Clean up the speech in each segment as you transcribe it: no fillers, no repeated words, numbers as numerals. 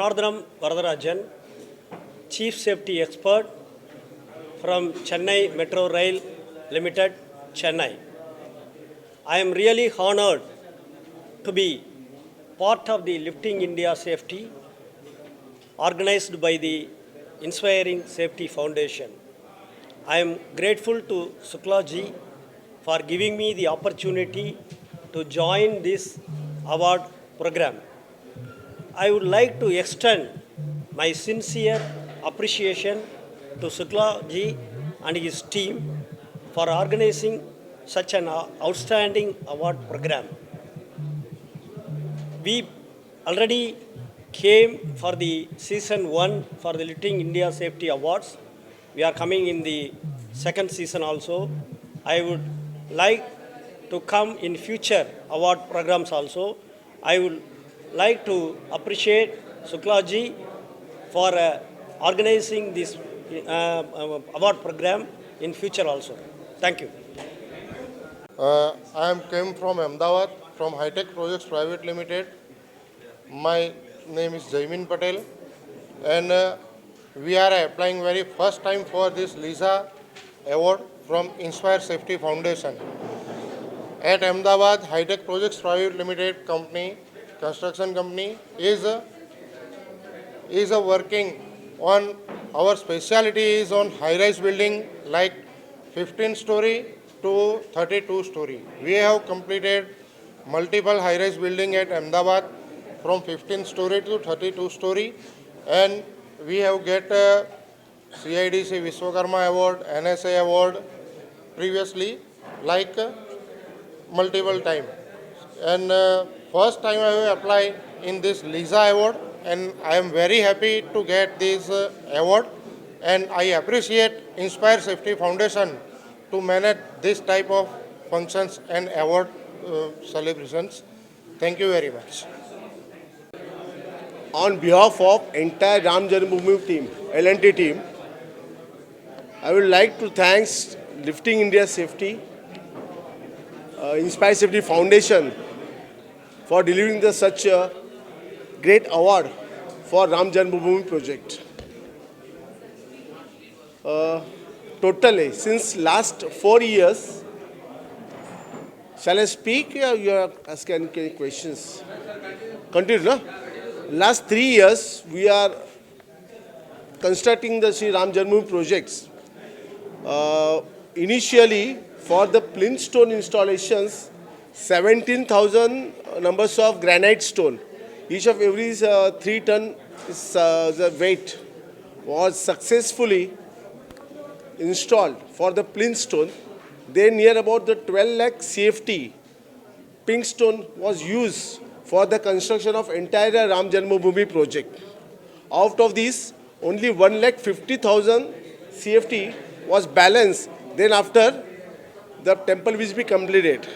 Janardhanam Varadarajan, Chief Safety Expert from Chennai Metro Rail Limited, Chennai. I am really honored to be part of the Lifting India Safety organized by the Inspiring Safety Foundation. I am grateful to Shukla ji for giving me the opportunity to join this award program. I would like to extend my sincere appreciation to Shukla ji and his team for organizing such an outstanding award program. We already came for the season 1 for the Lifting India Safety Awards. We are coming in the second season also. I would like to come in future award programs also. I would like to appreciate Shukla ji for organizing this award program in future also. Thank you. I came from Ahmedabad, from High-Tech Projects Private Limited. My name is Jaimin Patel, and we are applying very first time for this LISA award from Inspire Safety Foundation. At Ahmedabad, High-Tech Projects Private Limited company, construction company, is working on, our specialty is on high-rise building like 15-story to 32-story. We have completed multiple high-rise building at Ahmedabad from 15-story to 32-story, and we have get CIDC Vishwakarma Award, NSA Award previously, like multiple time. And first time I have applied in this LISA Award, and I am very happy to get this award, and I appreciate Inspire Safety Foundation to manage this type of functions and award celebrations. Thank you very much. On behalf of entire Ram Janmabhoomi team, L&T team, I would like to thank Lifting India Safety, Inspire Safety Foundation for delivering such a great award for Ram Janmabhoomi project. Totally, since last 4 years, shall I speak or you are asking any questions? Continue, no? Last 3 years, we are constructing the Sri Ram Janmabhoomi projects. Initially, for the plinth stone installations, 17,000 numbers of granite stone, each of every 3 ton is, the weight was successfully installed for the plinth stone. Then near about the 12 lakh CFT pink stone was used for the construction of entire Ram Janmabhoomi project. Out of these, only 1,50,000 CFT was balanced. Then after the temple will be completed.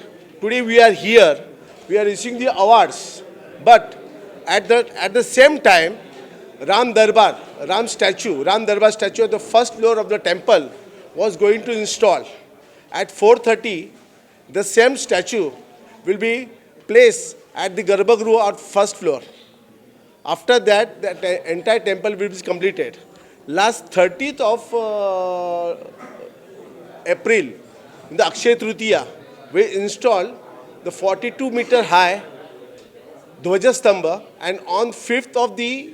Today we are here, we are receiving the awards. But at the same time, Ram Darbar statue at the first floor of the temple was going to install. At 4:30, the same statue will be placed at the Garbhagriha at first floor. After that, the entire temple will be completed. Last 30th of April, in the Akshaya Tritiya, we installed the 42-meter high Dhwajastambha, and on 5th of the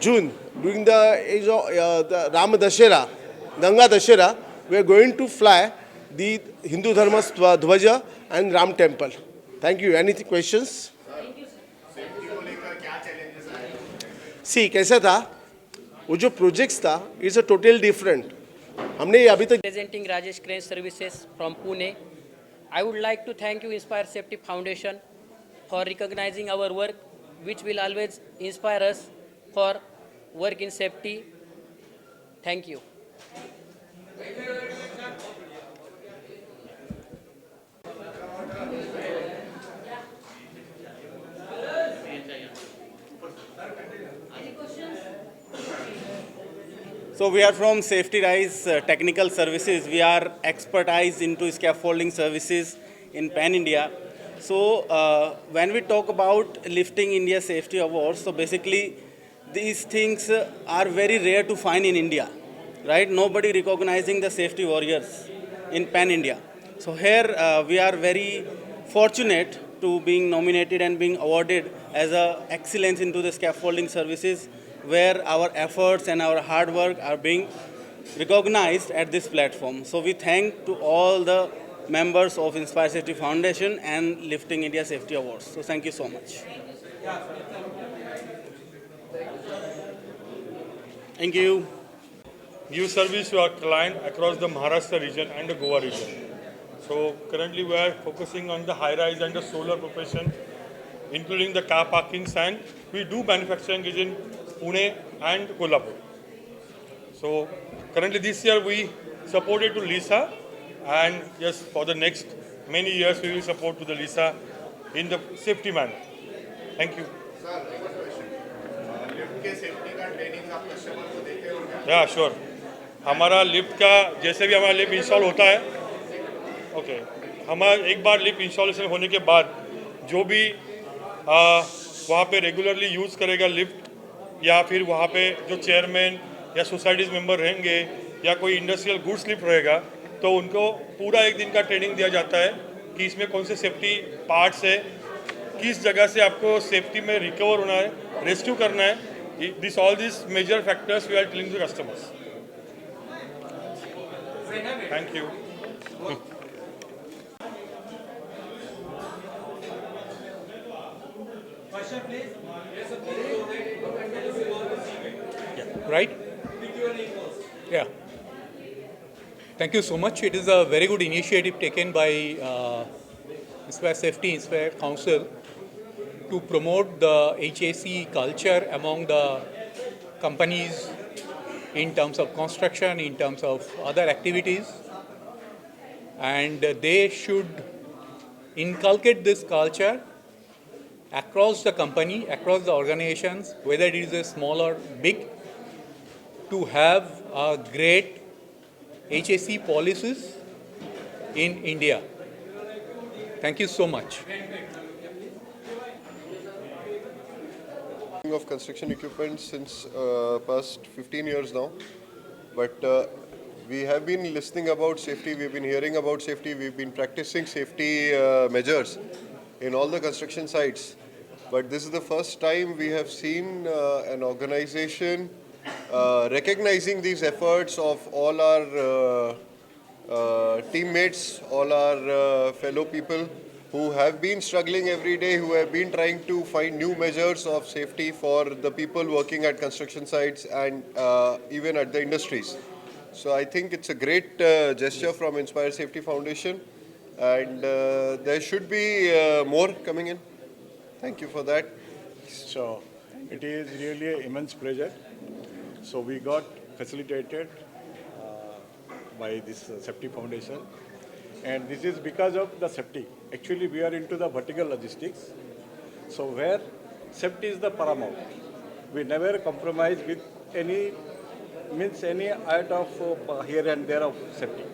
June, during the age of the Rama Dashera, Ganga Dashera, we are going to fly the Hindu Dharma Dhwaja and Ram Temple. Thank you. Any questions? See, कैसा था वो जो projects था it's a total different हमने अभी तक Presenting Rajesh Crane Services from Pune. I would like to thank you Inspire Safety Foundation for recognizing our work, which will always inspire us for work in safety. Thank you. So we are from Safety Rise Technical Services. We are expertise into scaffolding services in Pan India. So when we talk about lifting India Safety Awards, so basically these things are very rare to find in India, right? Nobody recognizing the safety warriors in Pan India. So here we are very fortunate to being nominated and being awarded as a excellence into the scaffolding services, where our efforts and our hard work are being recognized at this platform. So we thank to all the members of Inspire Safety Foundation and Lifting India Safety Awards. So thank you so much. Thank you. Give service to our client across the Maharashtra region and the Goa region. So currently we are focusing on the high-rise and the solar profession, including the car parkings, and we do manufacturing in Pune and Kolhapur. So currently this year we supported to Lisa, and yes, for the next many years we will support to the Lisa in the safety manner. Thank you. या sure हमारा lift का जैसे भी हमारा lift install होता है okay हमारा एक बार लिफ्ट इंस्टॉलेशन होने के बाद जो भी वहाँ पे रेगुलरली यूज़ करेगा लिफ्ट या फिर वहाँ पे जो चेयरमैन या सोसाइटीज़ मेंबर रहेंगे या कोई इंडस्ट्रियल गुड्स लिफ्ट रहेगा तो उनको पूरा एक दिन का ट्रेनिंग दिया जाता है कि इसमें कौन से सेफ्टी पार्ट्स है, किस जगह से आपको सेफ्टी में रिकवर होना है, रेस्क्यू करना है. All these major factors we are telling to customers. Thank you. Right? Yeah. Thank you so much. It is a very good initiative taken by Inspire Safety, Inspire Council to promote the HAC culture among the companies in terms of construction, in terms of other activities. And they should inculcate this culture across the company, across the organizations, whether it is a small or big, to have a great HAC policies in India. Thank you so much. Of construction equipment since past 15 years now, but we have been listening about safety, we've been hearing about safety, we've been practicing safety measures in all the construction sites, but this is the first time we have seen an organization recognizing these efforts of all our teammates, all our fellow people who have been struggling every day, who have been trying to find new measures of safety for the people working at construction sites and even at the industries. So I think it's a great gesture from Inspire Safety Foundation, and there should be more coming in. Thank you for that. So it is really an immense pleasure. So we got facilitated by this Safety Foundation. And this is because of the safety. Actually, we are into the vertical logistics. So where safety is the paramount. We never compromise with any out of here and there of safety.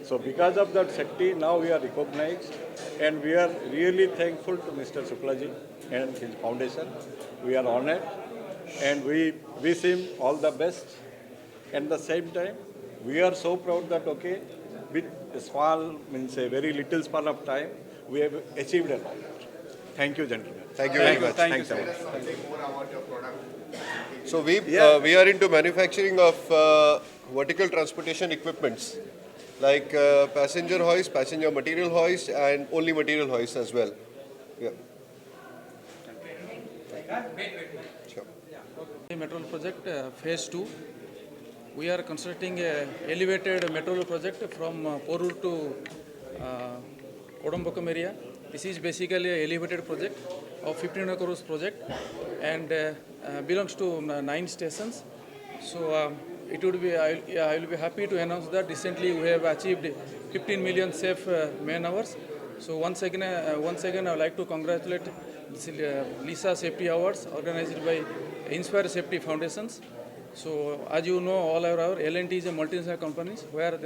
So because of that safety, now we are recognized, and we are really thankful to Mr. Suklaji and his foundation. We are honored, and we wish him all the best. At the same time, we are so proud that, okay, with a small, means a very little span of time, we have achieved a lot. Thank you, gentlemen. Thank you very much. Thank you so much. So we are into manufacturing of vertical transportation equipments like passenger hoist, passenger material hoist, and only material hoist as well. Yeah. Sure. Metro project phase 2. We are constructing a elevated metro project from Porur to Kodambakam area. This is basically a elevated project of 1500 crores project, and belongs to 9 stations. So it would be I will be happy to announce that recently we have achieved 15 million safe man hours. So once again I would like to congratulate this, Lisa Safety Awards organized by Inspire Safety Foundations. So as you know, all our L&T is a multinational company where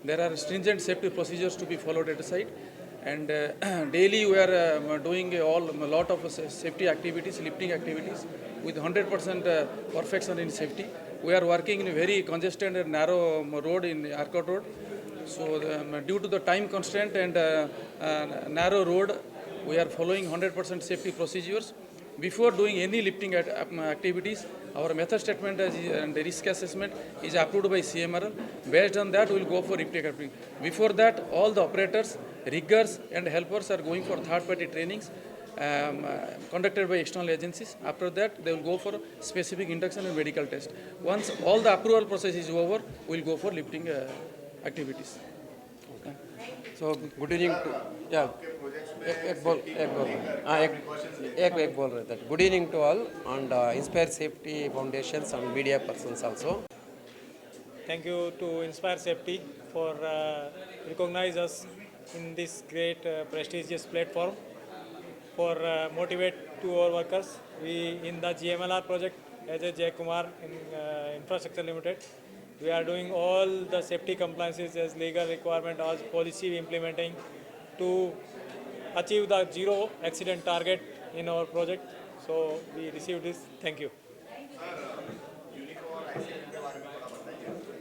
there are stringent safety procedures to be followed at the site, and daily we are doing a lot of safety activities, lifting activities with 100% perfection in safety. We are working in a very congested and narrow road in Arcot Road. So due to the time constraint and narrow road, we are following 100% safety procedures. Before doing any lifting activities, our method statement and risk assessment is approved by CMRL. Based on that, we will go for lifting activity. Before that, all the operators, riggers and helpers are going for third-party trainings conducted by external agencies. After that, they will go for specific induction and medical test. Once all the approval process is over, we will go for lifting activities. So good evening to एक बोल रहे थे. Good evening to all and Inspire Safety Foundations and media persons also. Thank you to Inspire Safety for recognize us in this great prestigious platform for motivate to our workers. We in the GMLR project as a Jay Kumar in Infrastructure Limited, we are doing all the safety compliances as legal requirement as policy we implementing to achieve the zero accident target in our project. So we received this. Thank you.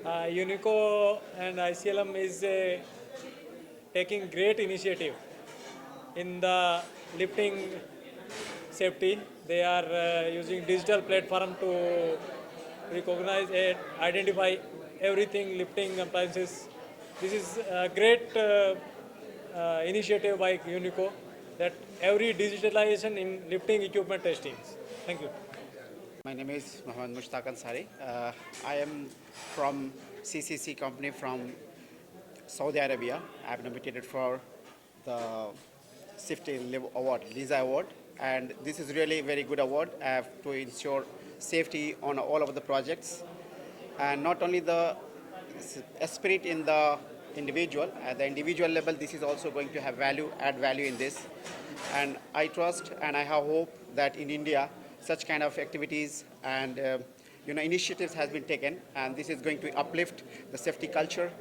Unico and ICLM is taking great initiative in the lifting safety. They are using digital platform to recognize and identify everything lifting appliances. This is a great initiative by Unico that every digitalization in lifting equipment testing. Thank you. My name is Mohammad Mushtaq Ansari. I am from CCC company from Saudi Arabia. I have nominated for the Safety Award, LISA Award, and this is really a very good award to ensure safety on all of the projects, and not only the spirit in the individual, at the individual level, this is also going to have add value in this, and I trust and I have hope that in India such kind of activities and initiatives has been taken, and this is going to uplift the safety culture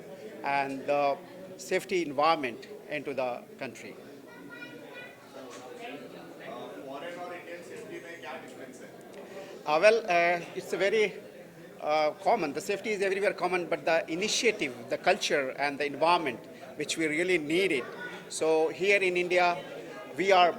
and the safety environment into the country. It's a very common. The safety is everywhere common, but the initiative, the culture, and the environment, which we really need it. So here in India, we are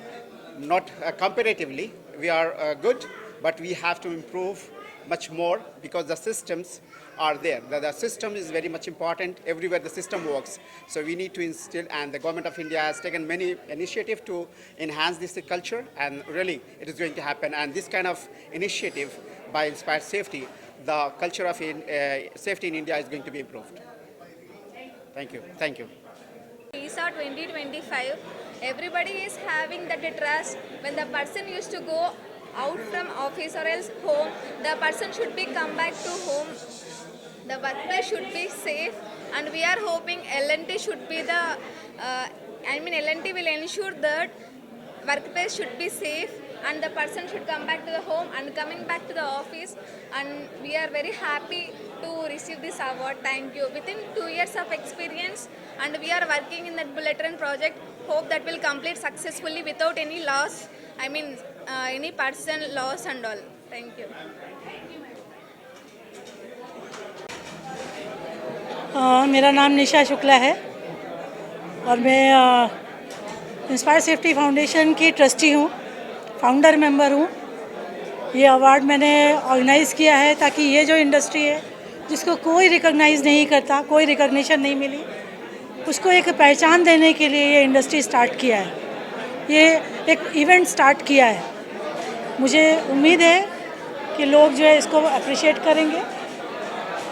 not comparatively, we are good, but we have to improve much more because the systems are there. The system is very much important. Everywhere the system works. So we need to instill, and the government of India has taken many initiatives to enhance this culture, and really it is going to happen. And this kind of initiative by Inspire Safety, the culture of safety in India is going to be improved. Thank you. Thank you. LISA 2025, everybody is having that trust. When the person used to go out from office or else home, the person should be come back to home. The workplace should be safe, and we are hoping L&T should be the, L&T will ensure that workplace should be safe and the person should come back to the home and coming back to the office, and we are very happy to receive this award. Thank you. Within 2 years of experience, and we are working in that bullet train project. Hope that will complete successfully without any loss, any person loss and all. Thank you. मेरा नाम निशा शुक्ला है और मैं inspire Safety foundation की trustee हूँ, founder member हूँ। ये award मैंने ऑर्गेनाइज़ किया है ताकि ये जो इंडस्ट्री है जिसको कोई रिकॉग्नाइज़ नहीं करता, कोई रिकॉग्निशन नहीं मिली, उसको एक पहचान देने के लिए ये इंडस्ट्री स्टार्ट किया है, ये एक इवेंट स्टार्ट किया है। मुझे उम्मीद है कि लोग जो है इसको अप्रिशिएट करेंगे,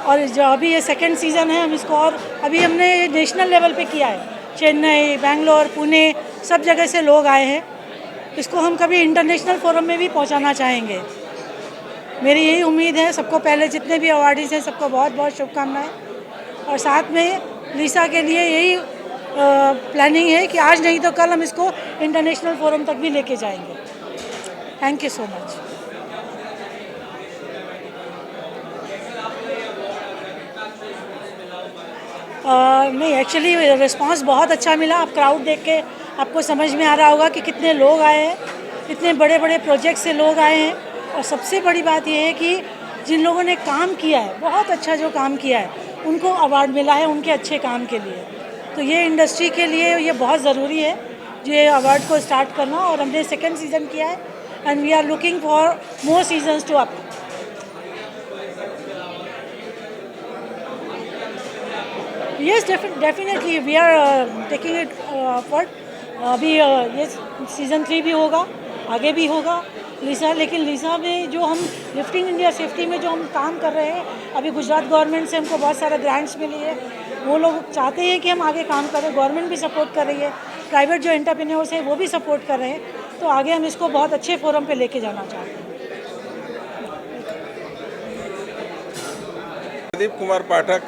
और जो अभी ये सेकंड सीज़न है हम इसको, और अभी हमने नेशनल लेवल पे किया है, चेन्नई, बेंगलोर, पुणे, सब जगह से लोग आए हैं। इसको हम कभी इंटरनेशनल फोरम में भी पहुंचाना चाहेंगे। मेरी यही उम्मीद है। सबको पहले जितने भी अवार्डीज़ हैं सबको बहुत बहुत शुभकामनाएं, और साथ में लिसा के लिए यही प्लानिंग है कि आज नहीं तो कल हम इसको इंटरनेशनल फोरम तक भी लेके जाएंगे। Thank you so much. नहीं, एक्चुअली रिस्पांस बहुत अच्छा मिला। आप क्राउड देख के आपको समझ में आ रहा होगा कि कितने लोग आए हैं, इतने बड़े बड़े प्रोजेक्ट से लोग आए हैं। और सबसे बड़ी बात यह है कि जिन लोगों ने काम किया है, बहुत अच्छा जो काम किया है, उनको अवार्ड मिला है उनके अच्छे काम के लिए। तो ये इंडस्ट्री के लिए ये बहुत ज़रूरी है ये अवार्ड को स्टार्ट करना। और हमने 2nd सीज़न किया है and we are looking for more seasons to up. Yes, definitely we are taking it forward. अभी ये सीज़न 3 भी होगा, आगे भी होगा लीसा। लेकिन लीसा में जो हम लिफ्टिंग इंडिया सेफ्टी में जो हम काम कर रहे हैं, अभी गुजरात गवर्नमेंट से हमको बहुत सारे ग्रांट्स मिली है। वो लोग चाहते हैं कि हम आगे काम करें, गवर्नमेंट भी सपोर्ट कर रही है, प्राइवेट जो एंटरप्रेन्योर्स हैं वो भी सपोर्ट कर रहे हैं। तो आगे हम इसको बहुत अच्छे फोरम पे लेके जाना चाहते हैं। Pradeep Kumar Pathak,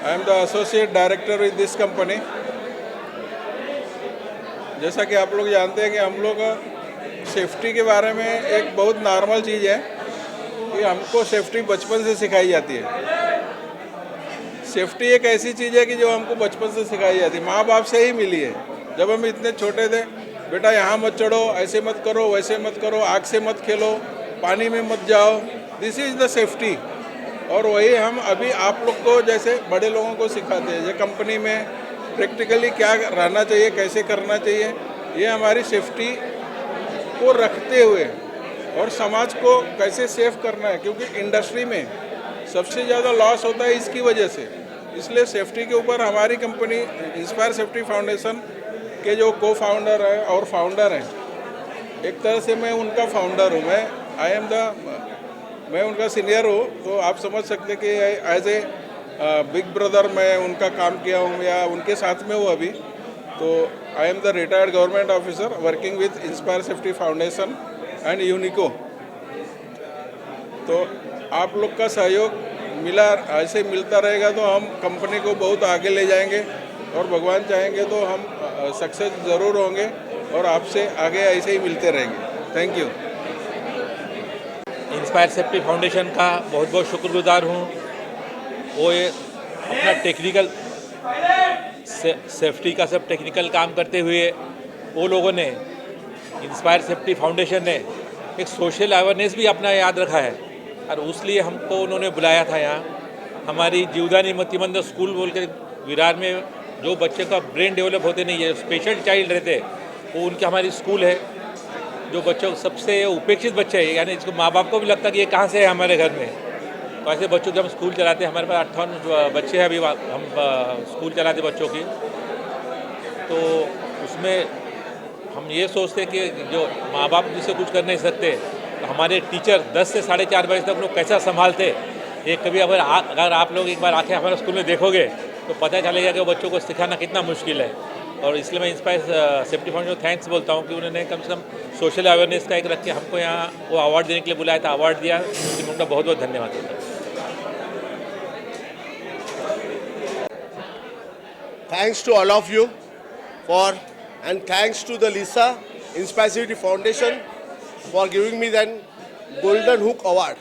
I am the associate director with this company. जैसा कि आप लोग जानते हैं कि हम लोग सेफ्टी के बारे में एक बहुत नॉर्मल चीज़ है कि हमको सेफ्टी बचपन से सिखाई जाती है। सेफ्टी एक ऐसी चीज़ है कि जो हमको बचपन से सिखाई जाती है, माँ बाप से ही मिली है। जब हम इतने छोटे थे, बेटा यहाँ मत चढ़ो, ऐसे मत करो, वैसे मत करो, आग से मत खेलो, पानी में मत जाओ, दिस इज़ द सेफ्टी। और वही हम अभी आप लोग को जैसे बड़े लोगों को सिखाते हैं, ये कंपनी में प्रैक्टिकली क्या रहना चाहिए, कैसे करना चाहिए, ये हमारी सेफ्टी को रखते हुए और समाज को कैसे सेफ करना है। क्योंकि इंडस्ट्री में सबसे ज़्यादा लॉस होता है इसकी वजह से, इसलिए सेफ्टी के ऊपर हमारी कंपनी इंस्पायर सेफ्टी फाउंडेशन के जो को फाउंडर है और फाउंडर हैं, एक तरह से मैं उनका फाउंडर हूँ, मैं उनका सीनियर हूँ। तो आप समझ सकते कि एज ए बिग ब्रदर मैं उनका काम किया हूँ या उनके साथ में हूँ अभी। तो I am the retired government officer working with Inspire Safety Foundation and Unico. तो आप लोग का सहयोग ऐसे मिलता रहेगा तो हम कंपनी को बहुत आगे ले जाएंगे और भगवान चाहेंगे तो हम सक्सेस ज़रूर होंगे और आपसे आगे ऐसे ही मिलते रहेंगे। Thank you. Inspire Safety foundation का बहुत बहुत शुक्रगुजार हूँ। वो ये अपना टेक्निकल सेफ्टी का सब टेक्निकल काम करते हुए वो लोगों ने, इंस्पायर सेफ्टी फाउंडेशन ने एक सोशल अवेयरनेस भी अपना याद रखा है और उसलिए हमको उन्होंने बुलाया था यहाँ। हमारी जीवदानी मतिमंद स्कूल बोल के विरार में जो बच्चे का ब्रेन डेवलप होते नहीं है, स्पेशल चाइल्ड रहते, वो उनकी हमारी स्कूल है। जो बच्चों सबसे उपेक्षित बच्चे हैं, यानी इसको माँ बाप को भी लगता कि ये कहाँ से है हमारे घर में। तो ऐसे बच्चों के हम स्कूल चलाते हैं। हमारे पास 58 बच्चे हैं अभी, हम स्कूल चलाते बच्चों की। तो उसमें हम ये सोचते कि जो माँ बाप जिससे कुछ कर नहीं सकते, तो हमारे टीचर 10 से 4:30 बजे तक लोग कैसा संभालते, ये कभी अगर आप लोग एक बार आके हमारे स्कूल में देखोगे तो पता चलेगा कि वो बच्चों को सिखाना कितना मुश्किल है। और इसलिए मैं इंस्पायर सेफ्टी फाउंडेशन को थैंक्स बोलता हूँ कि उन्होंने कम से कम सोशल अवेयरनेस का एक रख के हमको यहाँ वो अवार्ड देने के लिए बुलाया था, अवार्ड दिया। इसलिए उनका बहुत बहुत धन्यवाद देता हूँ। Thanks to all of you and thanks to the Lisa Inspire Seafty Foundation for giving me that Golden Hook Award.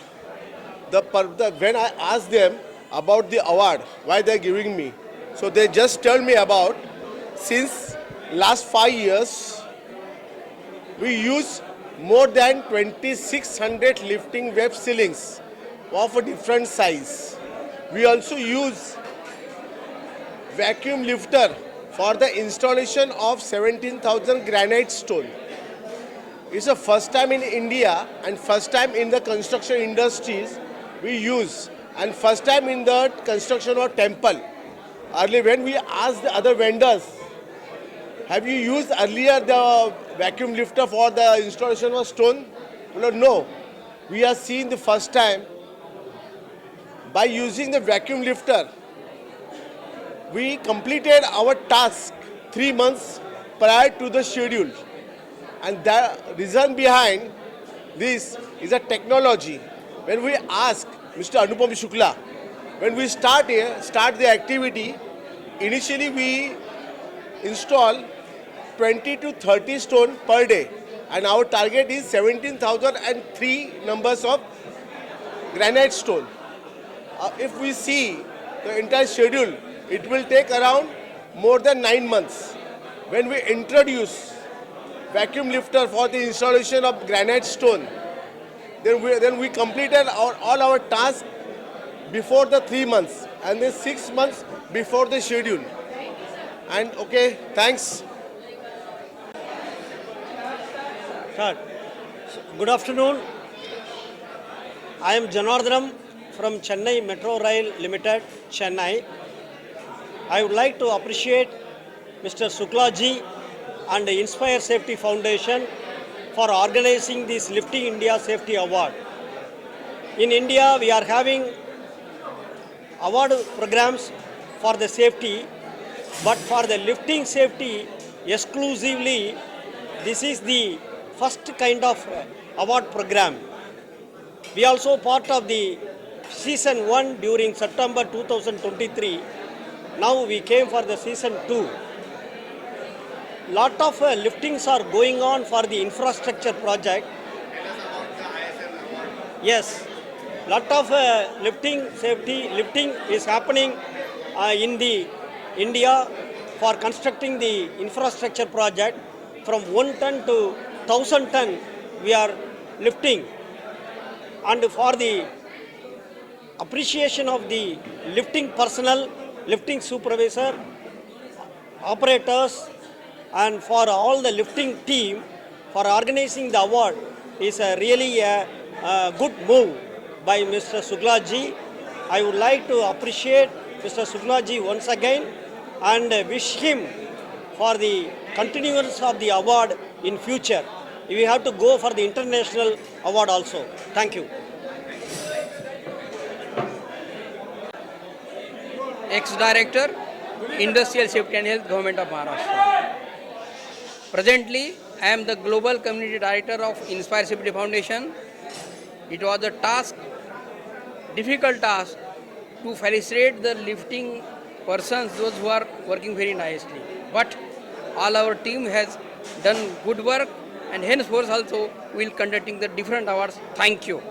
When I asked them about the award, why they're giving me, so they just told me about since last 5 years, we use more than 2,600 lifting web ceilings of a different size. We also use vacuum lifter for the installation of 17,000 granite stone. It's the first time in India and first time in the construction industries we use, and first time in the construction of temple. Earlier when we asked the other vendors, have you used earlier the vacuum lifter for the installation of stone? Well, no. We are seeing the first time by using the vacuum lifter. We completed our task 3 months prior to the schedule. And the reason behind this is a technology. When we ask Mr. Anupam Shukla, when we start the activity, initially we install 20 to 30 stone per day, and our target is 17,003 numbers of granite stone. If we see the entire schedule, it will take around more than 9 months. when we introduce vacuum lifter for the installation of granite stone, then we completed all our tasks before the 3 months and then 6 months before the schedule. And okay, thanks. Start. Good afternoon. I am Janardhanam from Chennai Metro Rail Limited, Chennai. I would like to appreciate Mr. Shukla ji and the Inspire Safety Foundation for organizing this Lifting India Safety Award. In India, we are having award programs for the safety, but for the lifting safety exclusively, this is the first kind of award program. We also part of the season 1 during September 2023. Now we came for the season 2. Lot of liftings are going on for the infrastructure project. Yes, lot of lifting is happening in the India for constructing the infrastructure project. From 1 ton to 1000 ton we are lifting. And for the appreciation of the lifting personnel, lifting supervisor, operators, and for all the lifting team for organizing the award is really a good move by Mr. Shukla ji. I would like to appreciate Mr. Shukla ji once again and wish him for the continuance of the award in future. We have to go for the international award also. Thank you. Ex-Director, Industrial Safety and Health, Government of Maharashtra. Presently, I am the Global Community Director of Inspire Safety Foundation. It was a task, difficult task, to facilitate the lifting persons, those who are working very nicely. But all our team has done good work, and henceforth also we will conducting the different awards. Thank you.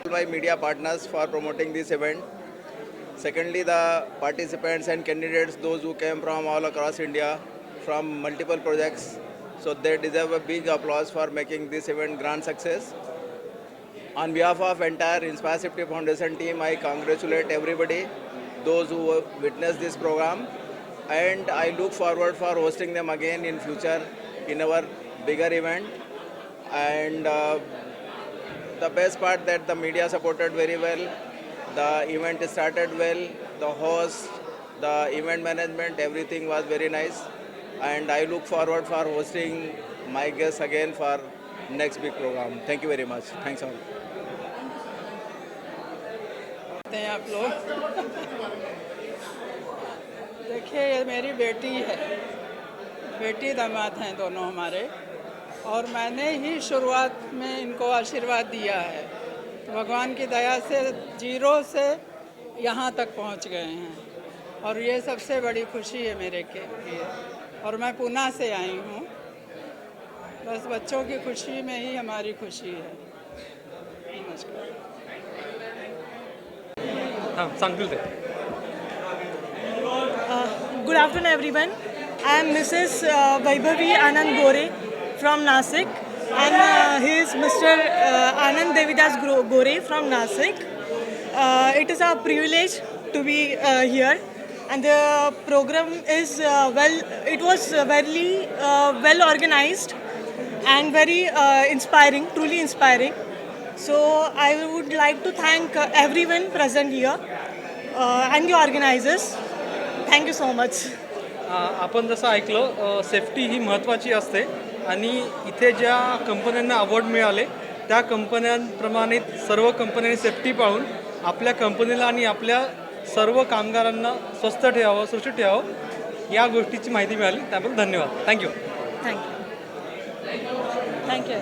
My media partners for promoting this event. Secondly, the participants and candidates, those who came from all across India, from multiple projects. So they deserve a big applause for making this event grand success. On behalf of entire Inspire Safety Foundation team, I congratulate everybody, those who witnessed this program, and I look forward for hosting them again in future in our bigger event. And the best part that the media supported very well. The event started well. The host, the event management, everything was very nice. And I look forward for hosting my guests again for next big program. Thank you very much. Thanks all. आप लोग देखिए, ये मेरी बेटी है, बेटी दामाद हैं दोनों हमारे, और मैंने ही शुरुआत में इनको आशीर्वाद दिया है। तो भगवान की दया से 0 से यहाँ तक पहुँच गए हैं, और ये सबसे बड़ी खुशी है मेरे के लिए। और मैं पुणे से आई हूँ, बस बच्चों की खुशी में ही हमारी खुशी है। नमस्कार। Good afternoon, everyone. I am Mrs. Vaibhavi Anand Gore from Nasik, and he is Mr. Anand Devidas Gore from Nasik. It is a privilege to be here, and the program is it was very well organized and very inspiring, truly inspiring. So I would like to thank everyone present here and the organizers. Thank you so much. आपण जसं ऐकलं, safety ही महत्त्वाची असते, आणि इथे ज्या कंपन्यांना award मिळाले त्या कंपन्यांप्रमाणे सर्व कंपन्यांनी सेफ्टी पाळून आपल्या कंपनीला आणि आपल्या सर्व कामगारांना स्वस्थ ठेवावं, सुरक्षित ठेवावं, या गोष्टीची माहिती मिळाली. त्याबद्दल धन्यवाद. थँक्यू. थँक्यू.